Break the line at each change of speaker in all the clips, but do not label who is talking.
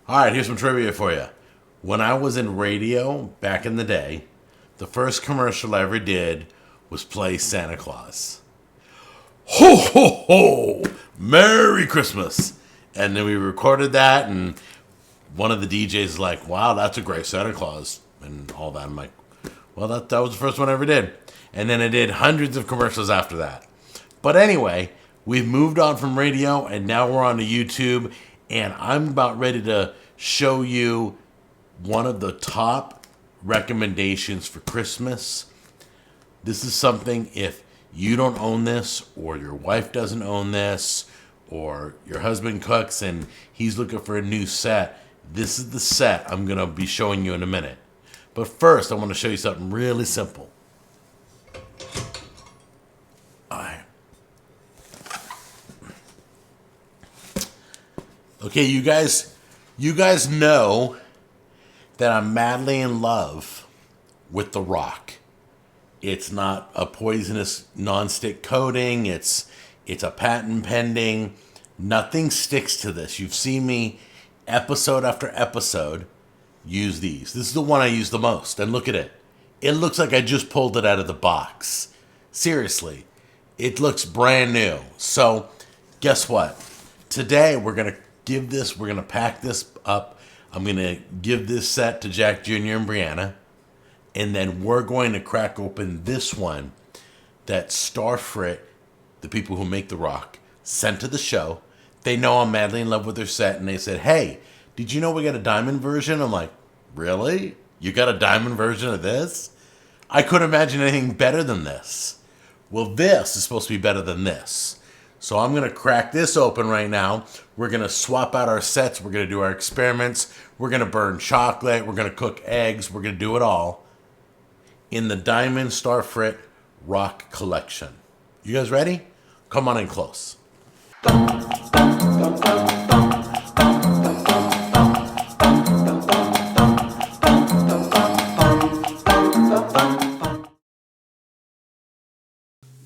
All right, here's some trivia for you. When I was in radio back in the day, the first commercial I ever did was play Santa Claus. Ho, ho, ho! Merry Christmas! And then we recorded that, and one of the DJs is like, wow, that's a great Santa Claus, and all that. I'm like, well, that was the first one I ever did. And then I did hundreds of commercials after that. But anyway, we've moved on from radio, and now we're on to YouTube, and I'm about ready to show you one of the top recommendations for Christmas. This is something, if you don't own this, or your wife doesn't own this, or your husband cooks and he's looking for a new set, this is the set I'm going to be showing you in a minute. But first, I want to show you something really simple. Okay, you guys know that I'm madly in love with The Rock. It's not a poisonous nonstick coating. It's a patent pending. Nothing sticks to this. You've seen me episode after episode use these. This is the one I use the most. And look at it. It looks like I just pulled it out of the box. Seriously. It looks brand new. So, guess what? Today we're going to pack this up. I'm going to give this set to Jack Jr. and Brianna. And then we're going to crack open this one that STARFRIT, the people who make The Rock, sent to the show. They know I'm madly in love with their set, and they said, hey, did you know we got a diamond version? I'm like, really? You got a diamond version of this? I couldn't imagine anything better than this. Well, this is supposed to be better than this. So I'm going to crack this open right now. We're going to swap out our sets. We're going to do our experiments. We're going to burn chocolate. We're going to cook eggs. We're going to do it all in the Diamond STARFRIT Rock Collection. You guys ready? Come on in close.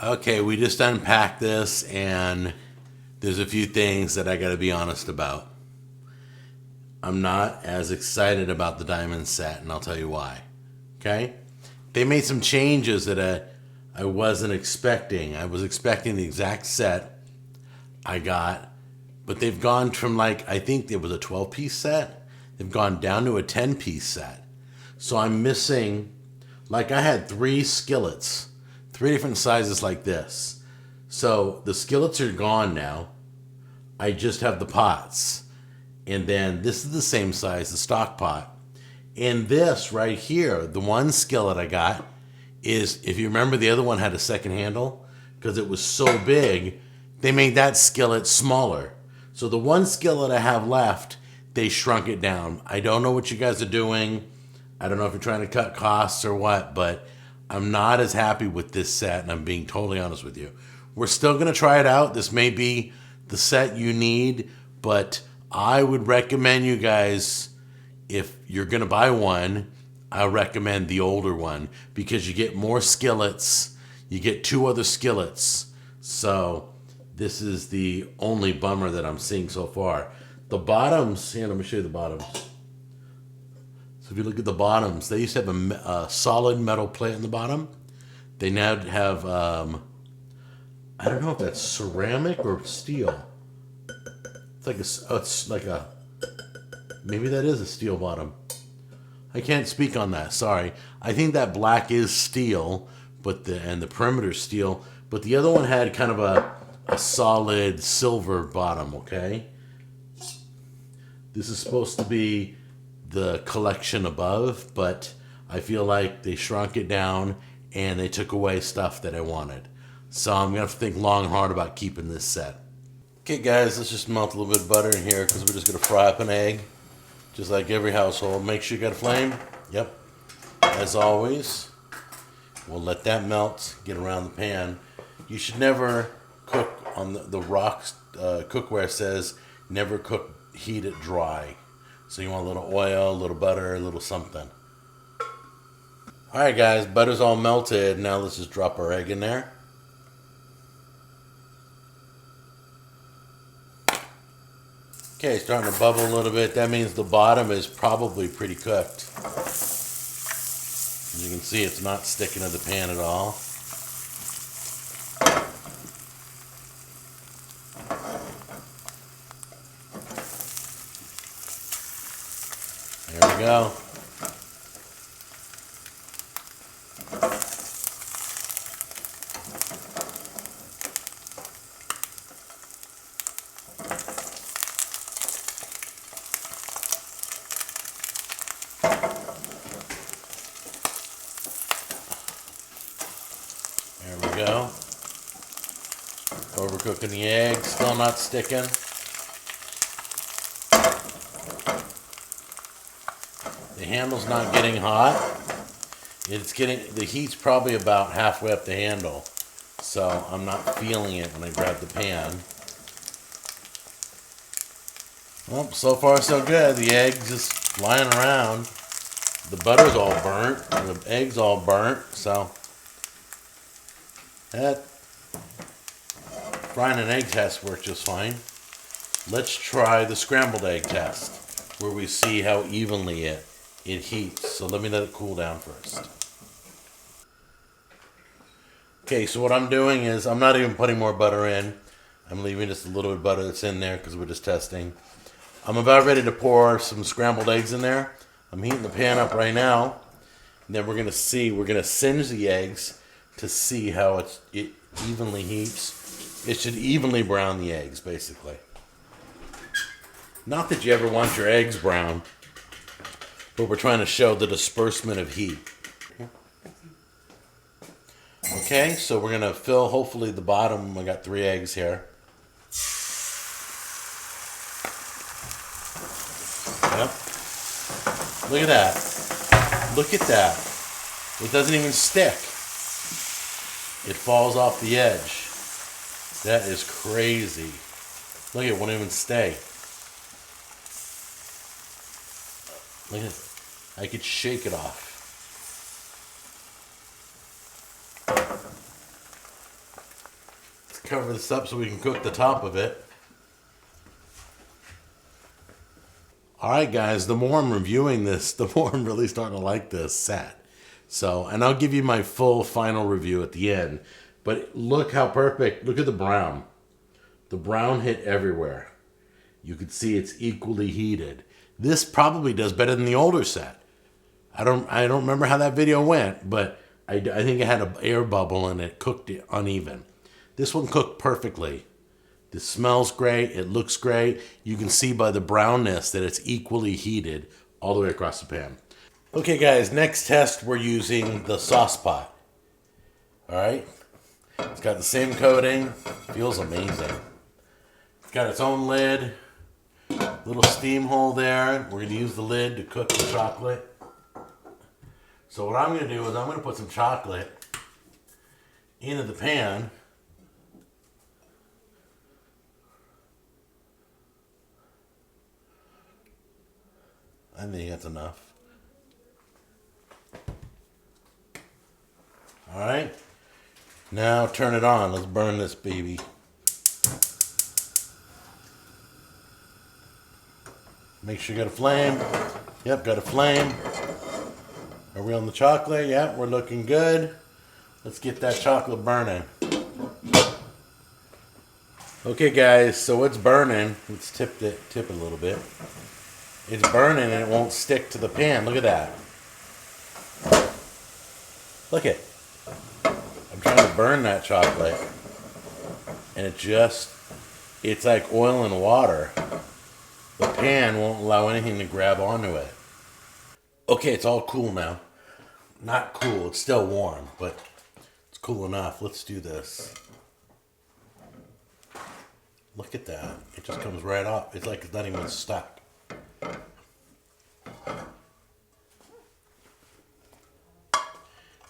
Okay, we just unpacked this, and there's a few things that I gotta be honest about. I'm not as excited about the diamond set, and I'll tell you why. Okay? They made some changes that I wasn't expecting. I was expecting the exact set I got, but they've gone from, like, I think it was a 12-piece set. They've gone down to a 10-piece set. So I'm missing, like, I had 3 skillets, 3 different sizes like this. So the skillets are gone now. I just have the pots. And then this is the same size, the stock pot. And this right here, the one skillet I got is, if you remember, the other one had a second handle because it was so big, they made that skillet smaller. So the one skillet I have left, they shrunk it down. I don't know what you guys are doing. I don't know if you're trying to cut costs or what, but I'm not as happy with this set, and I'm being totally honest with you. We're still going to try it out. This may be the set you need, but I would recommend you guys, if you're going to buy one, I recommend the older one because you get more skillets. You get 2 other skillets. So this is the only bummer that I'm seeing so far. The bottoms, here, let me show you the bottoms. So if you look at the bottoms, they used to have a solid metal plate on the bottom. They now have, I don't know if that's ceramic or steel. It's like a, maybe that is a steel bottom. I can't speak on that, sorry. I think that black is steel, and the perimeter steel, but the other one had kind of a solid silver bottom, okay? This is supposed to be the collection above, but I feel like they shrunk it down and they took away stuff that I wanted. So I'm going to have to think long and hard about keeping this set. Okay guys, let's just melt a little bit of butter in here because we're just going to fry up an egg. Just like every household. Make sure you got a flame. Yep. As always, we'll let that melt, get around the pan. You should never cook on the Rock cookware says never heat it dry. So you want a little oil, a little butter, a little something. Alright guys, butter's all melted. Now let's just drop our egg in there. Okay, it's starting to bubble a little bit. That means the bottom is probably pretty cooked. As you can see, it's not sticking to the pan at all. There we go. There we go. Overcooking the egg, still not sticking. The handle's not getting hot. The heat's probably about halfway up the handle. So I'm not feeling it when I grab the pan. Well, so far so good. The egg's just lying around. The butter's all burnt, and the egg's all burnt, so that frying an egg test worked just fine. Let's try the scrambled egg test, where we see how evenly it heats. So let me let it cool down first. Okay, so what I'm doing is I'm not even putting more butter in. I'm leaving just a little bit of butter that's in there because we're just testing. I'm about ready to pour some scrambled eggs in there. I'm heating the pan up right now. And then we're going to singe the eggs to see how it evenly heats. It should evenly brown the eggs, basically. Not that you ever want your eggs brown, but we're trying to show the disbursement of heat. Okay, so we're going to fill, hopefully, the bottom. I got 3 eggs here. Yep. Look at that. Look at that. It doesn't even stick. It falls off the edge. That is crazy. Look, it won't even stay. Look at it. I could shake it off. Let's cover this up so we can cook the top of it. Alright guys, the more I'm reviewing this, the more I'm really starting to like this set. So, and I'll give you my full final review at the end. But look how perfect, look at the brown. The brown hit everywhere. You can see it's equally heated. This probably does better than the older set. I don't remember how that video went, but I think it had an air bubble and it cooked it uneven. This one cooked perfectly. This smells great. It looks great. You can see by the brownness that it's equally heated all the way across the pan. Okay, guys, next test, we're using the sauce pot. All right. It's got the same coating. Feels amazing. It's got its own lid. Little steam hole there. We're going to use the lid to cook the chocolate. So what I'm going to do is I'm going to put some chocolate into the pan. I think that's enough. All right. Now turn it on. Let's burn this baby. Make sure you got a flame. Yep, got a flame. Are we on the chocolate? Yep, we're looking good. Let's get that chocolate burning. Okay, guys, so it's burning. Let's tip it a little bit. It's burning and it won't stick to the pan. Look at that. Look it. I'm trying to burn that chocolate. And it's like oil and water. The pan won't allow anything to grab onto it. Okay, it's all cool now. Not cool, it's still warm, but it's cool enough. Let's do this. Look at that. It just comes right off. It's like it's not even stuck.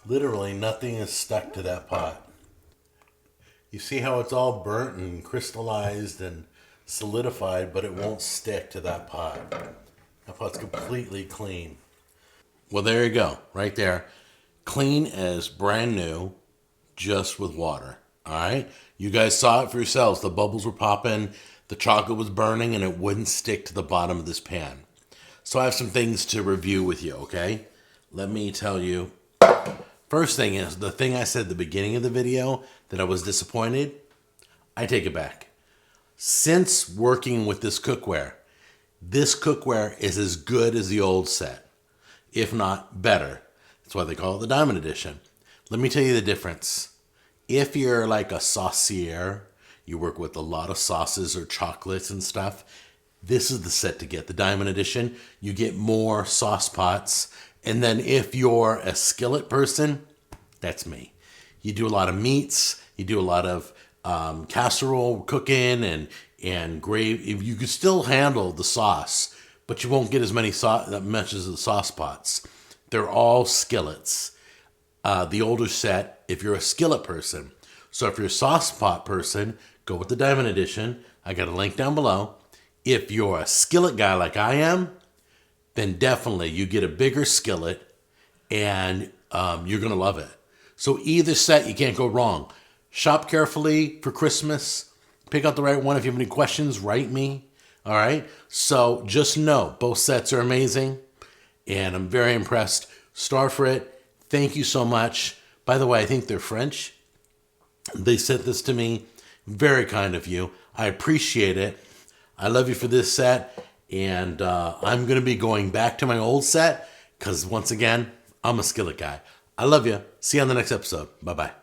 Literally nothing is stuck to that pot. You see how it's all burnt and crystallized and solidified, but it won't stick to that pot. That pot's completely clean. Well, there you go, right there. Clean as brand new, just with water. All right? You guys saw it for yourselves. The bubbles were popping. the chocolate was burning and it wouldn't stick to the bottom of this pan. So I have some things to review with you, okay? Let me tell you. First thing is, the thing I said at the beginning of the video that I was disappointed, I take it back. Since working with this cookware is as good as the old set, if not better. That's why they call it the Diamond Edition. Let me tell you the difference. If you're like a saucier, you work with a lot of sauces or chocolates and stuff, this is the set to get, the Diamond Edition. You get more sauce pots. And then if you're a skillet person, that's me. You do a lot of meats, you do a lot of casserole cooking and gravy. You can still handle the sauce, but you won't get as many much as the sauce pots. They're all skillets. The older set, if you're a skillet person. So if you're a sauce pot person, go with the Diamond Edition. I got a link down below. If you're a skillet guy like I am, then definitely you get a bigger skillet and you're going to love it. So either set, you can't go wrong. Shop carefully for Christmas. Pick out the right one. If you have any questions, write me. All right? So just know both sets are amazing and I'm very impressed. STARFRIT, thank you so much. By the way, I think they're French. They sent this to me. Very kind of you. I appreciate it. I love you for this set. And I'm going to be going back to my old set because, once again, I'm a skillet guy. I love you. See you on the next episode. Bye-bye.